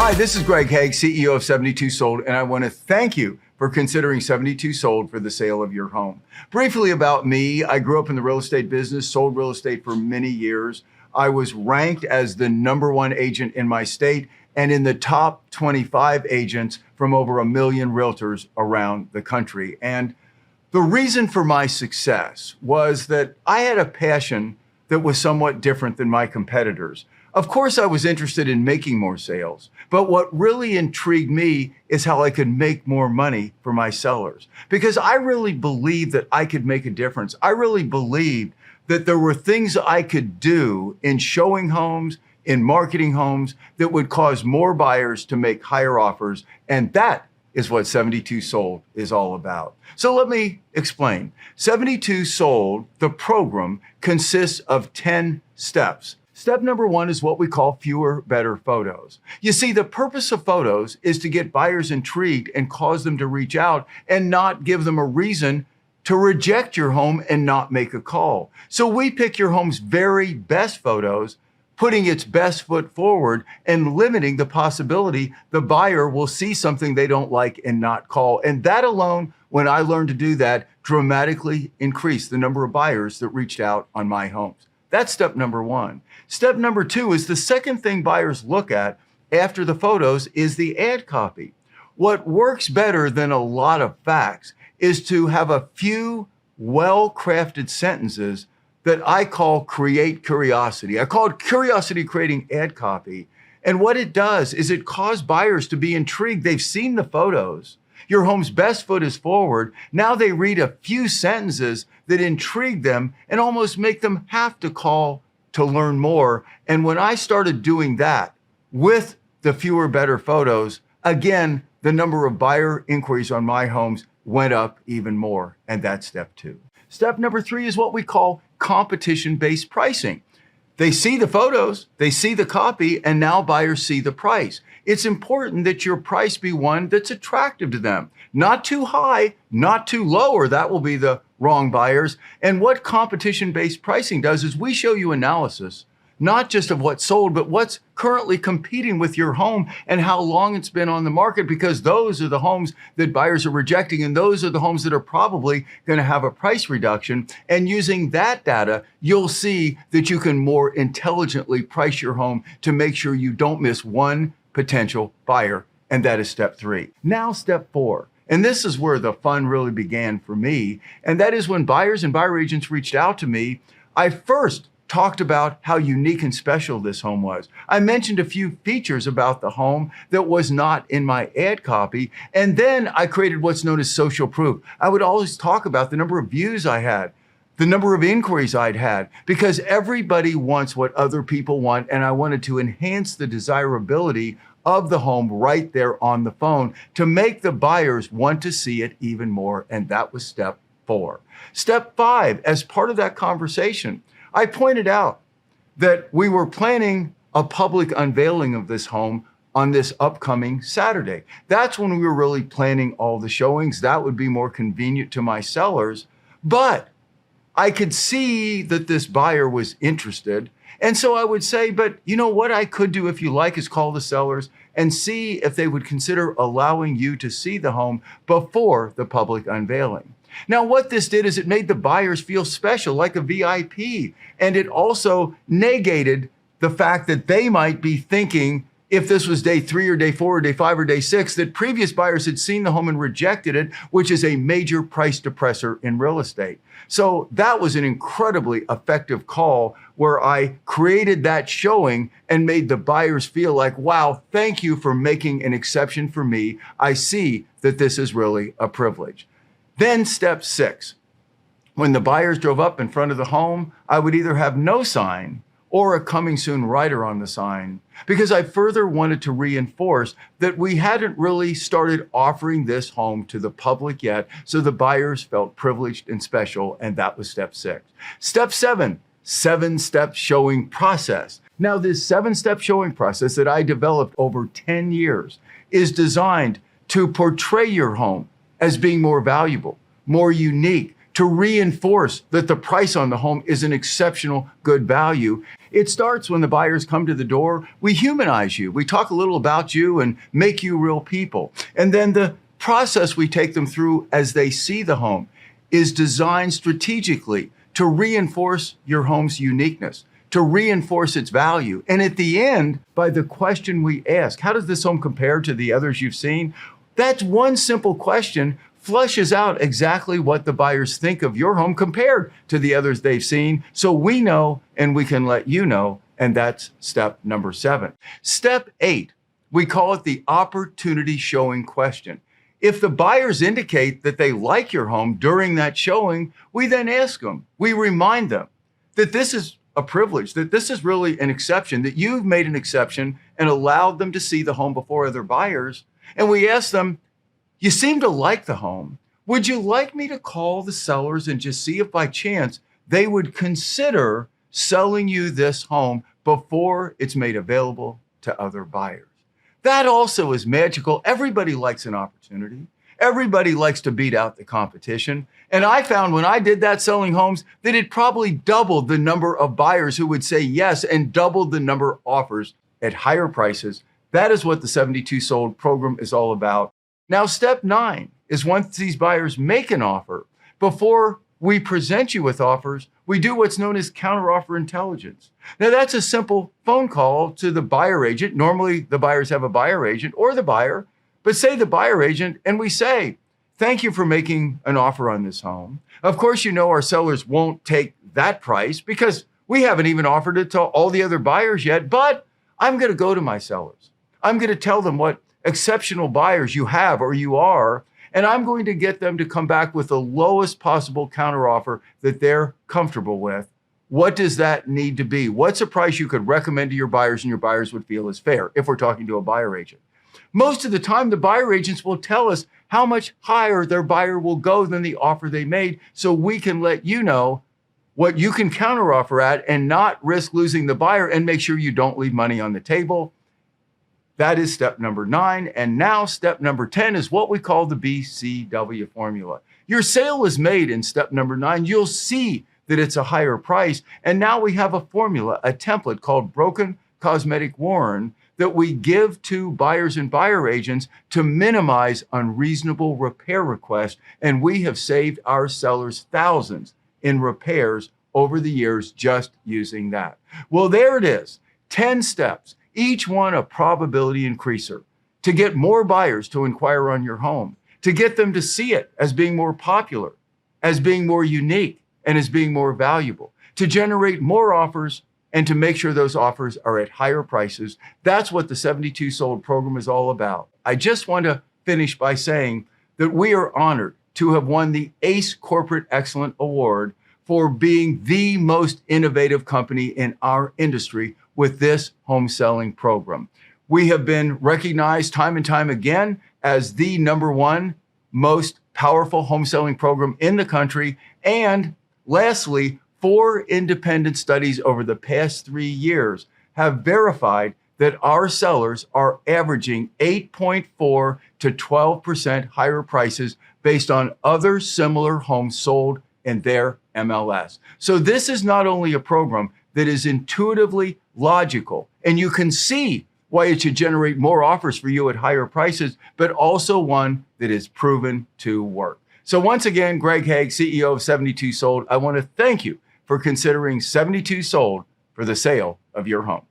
Hi, this is Greg Haig, CEO of 72 Sold, and I want to thank you for considering 72 Sold for the sale of your home. Briefly about me, I grew up in the real estate business, sold real estate for many years. I was ranked as the #1 agent in my state and in the top 25 agents from over 1 million realtors around the country. And the reason for my success was that I had a passion that was somewhat different than my competitors. Of course, I was interested in making more sales, but what really intrigued me is how I could make more money for my sellers, because I really believed that I could make a difference. I really believed that there were things I could do in showing homes, in marketing homes, that would cause more buyers to make higher offers, and that is what 72 Sold is all about. So let me explain. 72 Sold, the program, consists of 10 steps. Step number 1 is what we call fewer, better photos. You see, the purpose of photos is to get buyers intrigued and cause them to reach out and not give them a reason to reject your home and not make a call. So we pick your home's very best photos, putting its best foot forward and limiting the possibility the buyer will see something they don't like and not call. And that alone, when I learned to do that, dramatically increased the number of buyers that reached out on my homes. That's step number 1. Step number 2 is the second thing buyers look at after the photos is the ad copy. What works better than a lot of facts is to have a few well-crafted sentences that I call create curiosity. I call it curiosity creating ad copy. And what it does is it causes buyers to be intrigued. They've seen the photos. Your home's best foot is forward. Now they read a few sentences that intrigue them and almost make them have to call to learn more. And when I started doing that with the fewer, better photos, again, the number of buyer inquiries on my homes went up even more. And that's step 2. Step number 3 is what we call competition-based pricing. They see the photos, they see the copy, and now buyers see the price. It's important that your price be one that's attractive to them. Not too high, not too low, or that will be the wrong buyers. And what competition-based pricing does is we show you analysis, not just of what's sold, but what's currently competing with your home and how long it's been on the market, because those are the homes that buyers are rejecting, and those are the homes that are probably going to have a price reduction. And using that data, you'll see that you can more intelligently price your home to make sure you don't miss one potential buyer, and that is step 3. Now step 4, and this is where the fun really began for me, and that is when buyers and buyer agents reached out to me, I first talked about how unique and special this home was. I mentioned a few features about the home that was not in my ad copy, and then I created what's known as social proof. I would always talk about the number of views I had, the number of inquiries I'd had, because everybody wants what other people want, and I wanted to enhance the desirability of the home right there on the phone to make the buyers want to see it even more, and that was step 4. Step 5, as part of that conversation, I pointed out that we were planning a public unveiling of this home on this upcoming Saturday. That's when we were really planning all the showings. That would be more convenient to my sellers, but I could see that this buyer was interested. And so I would say, but you know what I could do if you like is call the sellers and see if they would consider allowing you to see the home before the public unveiling. Now, what this did is it made the buyers feel special, like a VIP, and it also negated the fact that they might be thinking, if this was day 3 or day 4 or day 5 or day 6, that previous buyers had seen the home and rejected it, which is a major price depressor in real estate. So that was an incredibly effective call where I created that showing and made the buyers feel like, wow, thank you for making an exception for me. I see that this is really a privilege. Then step 6, when the buyers drove up in front of the home, I would either have no sign or a coming soon rider on the sign, because I further wanted to reinforce that we hadn't really started offering this home to the public yet, so the buyers felt privileged and special, and that was step 6. Step 7, 7-step showing process. Now, this 7-step showing process that I developed over 10 years is designed to portray your home as being more valuable, more unique, to reinforce that the price on the home is an exceptional good value. It starts when the buyers come to the door. We humanize you. We talk a little about you and make you real people. And then the process we take them through as they see the home is designed strategically to reinforce your home's uniqueness, to reinforce its value. And at the end, by the question we ask, how does this home compare to the others you've seen? That's one simple question flushes out exactly what the buyers think of your home compared to the others they've seen. So we know and we can let you know. And that's step number 7. Step 8, we call it the opportunity showing question. If the buyers indicate that they like your home during that showing, we then ask them, we remind them that this is a privilege, that this is really an exception, that you've made an exception and allowed them to see the home before other buyers. And we ask them, you seem to like the home. Would you like me to call the sellers and just see if by chance they would consider selling you this home before it's made available to other buyers? That also is magical. Everybody likes an opportunity. Everybody likes to beat out the competition. And I found when I did that selling homes that it probably doubled the number of buyers who would say yes and doubled the number of offers at higher prices. That is what the 72 Sold program is all about. Now, step 9 is once these buyers make an offer, before we present you with offers, we do what's known as counteroffer intelligence. Now, that's a simple phone call to the buyer agent. Normally, the buyers have a buyer agent or the buyer, but say the buyer agent, and we say, thank you for making an offer on this home. Of course, you know our sellers won't take that price because we haven't even offered it to all the other buyers yet, but I'm going to go to my sellers. I'm going to tell them what exceptional buyers you have or you are, and I'm going to get them to come back with the lowest possible counteroffer that they're comfortable with. What does that need to be? What's a price you could recommend to your buyers and your buyers would feel is fair if we're talking to a buyer agent? Most of the time, the buyer agents will tell us how much higher their buyer will go than the offer they made, so we can let you know what you can counteroffer at and not risk losing the buyer and make sure you don't leave money on the table. That is step number 9. And now step number 10 is what we call the BCW formula. Your sale is made in step number 9. You'll see that it's a higher price. And now we have a formula, a template called Broken Cosmetic Warn that we give to buyers and buyer agents to minimize unreasonable repair requests. And we have saved our sellers thousands in repairs over the years just using that. Well, there it is, 10 steps. Each one a probability increaser to get more buyers to inquire on your home, to get them to see it as being more popular, as being more unique, and as being more valuable, to generate more offers and to make sure those offers are at higher prices. That's what the 72 Sold program is all about. I just want to finish by saying that we are honored to have won the ACE Corporate Excellence Award for being the most innovative company in our industry with this home selling program. We have been recognized time and time again as the #1 most powerful home selling program in the country. And lastly, 4 independent studies over the past 3 years have verified that our sellers are averaging 8.4 to 12% higher prices based on other similar homes sold in their MLS. So this is not only a program that is intuitively logical, and you can see why it should generate more offers for you at higher prices, but also one that is proven to work. So once again, Greg Haig, CEO of 72 Sold, I want to thank you for considering 72 Sold for the sale of your home.